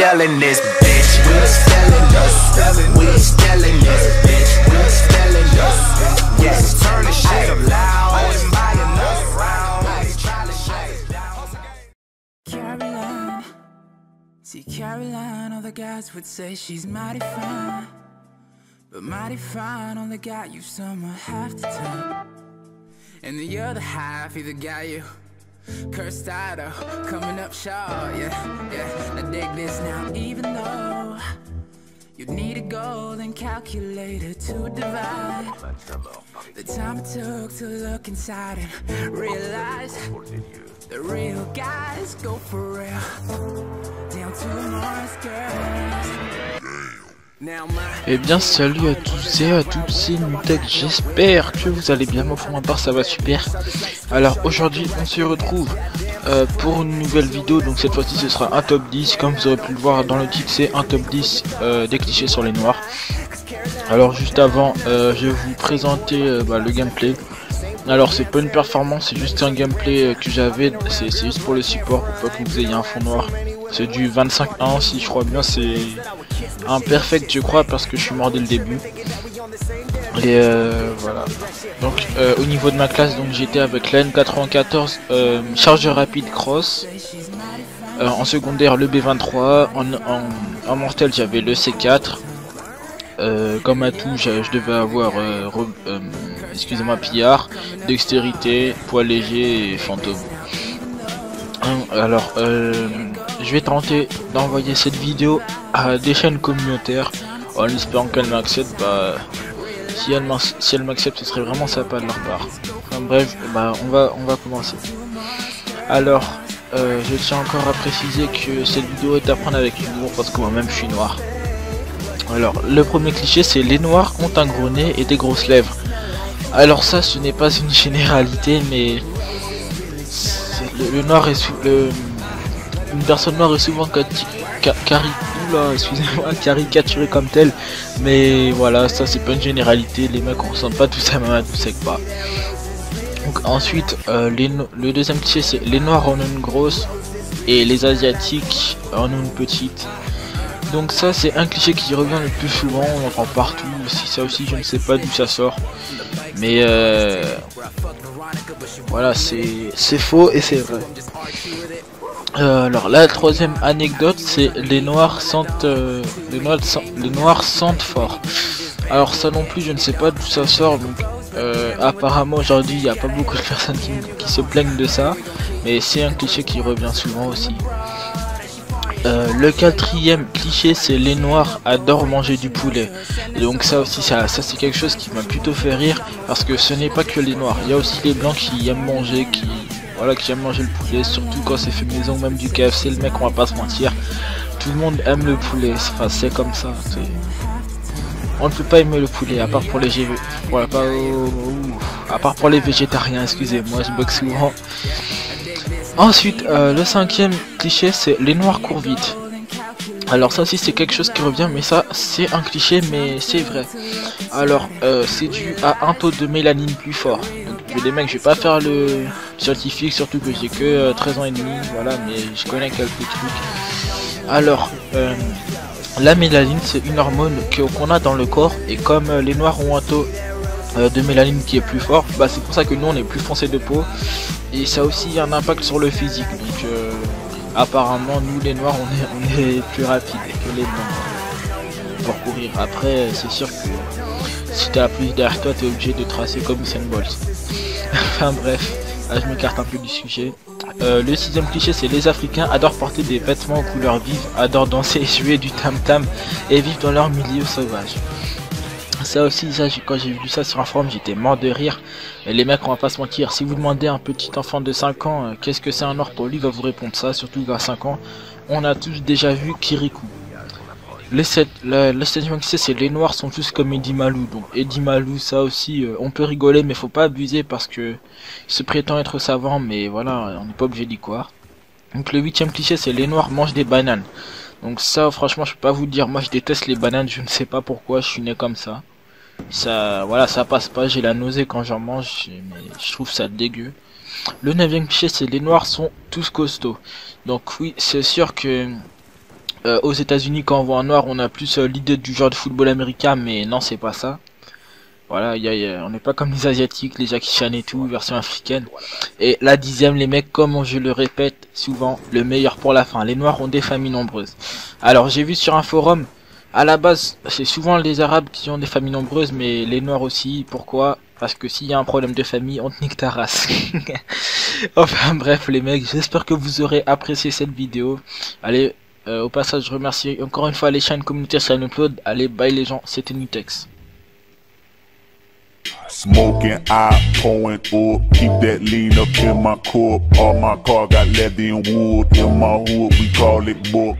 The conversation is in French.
stealing this, bitch. We stealing this. We stealing this, bitch. We stealing this. Yes, turn the shit up loud and buy another round. I ain't trying to shut it down. Caroline, see Caroline, all the guys would say she's mighty fine, but mighty fine only got you somewhere half the time, and the other half either got you cursed out or coming up short. Yeah, I dig this now. Even though you'd need a golden calculator to divide the time it took to look inside and realize the real guys go for real, down to Mars girls. Eh bien salut à tous et à toutes, c'est Nutech, j'espère que vous allez bien, moi pour ma part ça va super. Alors aujourd'hui on se retrouve pour une nouvelle vidéo, donc cette fois-ci ce sera un top 10, comme vous aurez pu le voir dans le titre c'est un top 10 des clichés sur les noirs. Alors juste avant je vais vous présenter le gameplay. Alors c'est pas une performance, c'est juste un gameplay que j'avais, c'est juste pour le support, pour pas que vous ayez un fond noir. C'est du 25-1 si je crois bien, c'est un perfect je crois parce que je suis mort dès le début. Et voilà. Donc au niveau de ma classe, donc j'étais avec la N94 chargeur rapide cross. En secondaire le B23, en mortel j'avais le C4. Comme atout je devais avoir excusez-moi pillard, dextérité, poids léger et fantôme. Alors je vais tenter d'envoyer cette vidéo à des chaînes communautaires en espérant qu'elles m'acceptent. Si elles m'acceptent ce serait vraiment sympa de leur part. Enfin bref, on va commencer. Alors je tiens encore à préciser que cette vidéo est à prendre avec humour parce que moi-même je suis noir. Alors le premier cliché c'est les noirs ont un gros nez et des grosses lèvres. Alors ça ce n'est pas une généralité, mais le noir est une personne noire est souvent caricaturée comme telle, mais voilà, ça c'est pas une généralité, les mecs on ressemble pas tous à Mamadou Sekba. Donc ensuite le deuxième cliché c'est les noirs en ont une grosse et les asiatiques en ont une petite. Donc ça c'est un cliché qui revient le plus souvent, on entend partout, si ça aussi je ne sais pas d'où ça sort, mais voilà, c'est faux et c'est vrai. Alors la troisième anecdote c'est les noirs sentent fort. Alors ça non plus je ne sais pas d'où ça sort, donc apparemment aujourd'hui il n'y a pas beaucoup de personnes qui se plaignent de ça, mais c'est un cliché qui revient souvent aussi. Le quatrième cliché c'est les noirs adorent manger du poulet. Et donc ça aussi ça c'est quelque chose qui m'a plutôt fait rire, parce que ce n'est pas que les noirs, il y a aussi les blancs qui aiment manger, qui aiment manger le poulet, surtout quand c'est fait maison, même du KFC, le mec on va pas se mentir, tout le monde aime le poulet, enfin c'est comme ça, on ne peut pas aimer le poulet à part pour les végétariens, excusez-moi je bug souvent. Ensuite le cinquième cliché c'est les noirs courent vite. Alors ça aussi c'est quelque chose qui revient, mais ça c'est un cliché mais c'est vrai. Alors c'est dû à un taux de mélanine plus fort. Donc les mecs je vais pas faire le scientifique, surtout que j'ai que 13 ans et demi, voilà, mais je connais quelques trucs. Alors la mélanine c'est une hormone qu'on a dans le corps, et comme les noirs ont un taux de mélanine qui est plus fort, c'est pour ça que nous on est plus foncé de peau, et ça a aussi un impact sur le physique. Donc apparemment nous les noirs on est plus rapide que les blancs pour courir. Après c'est sûr que si t'as plus derrière toi t'es obligé de tracer comme Usain Bolt. Enfin bref, là, je m'écarte un peu du sujet. Le sixième cliché c'est les Africains adorent porter des vêtements aux couleurs vives, adorent danser et jouer du tam tam et vivent dans leur milieu sauvage. Ça aussi, ça, quand j'ai vu ça sur un forum j'étais mort de rire. Et les mecs on va pas se mentir, si vous demandez à un petit enfant de 5 ans qu'est-ce que c'est un noir, pour lui il va vous répondre ça, surtout qu'à 5 ans on a tous déjà vu Kirikou. Le septième cliché c'est les noirs sont tous comme Eddie Malou. Donc Eddie Malou ça aussi on peut rigoler mais faut pas abuser, parce que il se prétend être savant, mais voilà on n'est pas obligé d'y croire. Donc le huitième cliché c'est les noirs mangent des bananes. Donc ça franchement je peux pas vous dire, moi je déteste les bananes, je ne sais pas pourquoi, je suis né comme ça. Ça voilà, ça passe pas, j'ai la nausée quand j'en mange, mais je trouve ça dégueu. Le neuvième cliché c'est les noirs sont tous costauds. Donc oui c'est sûr que aux États-Unis, quand on voit un noir, on a plus l'idée du genre de football américain, mais non, c'est pas ça. Voilà, on n'est pas comme les Asiatiques, les Jackie Chan et tout, version africaine. Et la 10e, les mecs, comme je le répète souvent, le meilleur pour la fin. Les noirs ont des familles nombreuses. Alors, j'ai vu sur un forum, à la base, c'est souvent les Arabes qui ont des familles nombreuses, mais les noirs aussi. Pourquoi? Parce que s'il y a un problème de famille, on te nique ta race. Enfin bref les mecs, j'espère que vous aurez apprécié cette vidéo. Allez, au passage, je remercie encore une fois les chaînes communautaires sur Upload. Allez, bye les gens, c'était Nutex. Smoking, I pouring up, keep that lean up in my cup. All my car got leather and wood. In my hood, we call it book.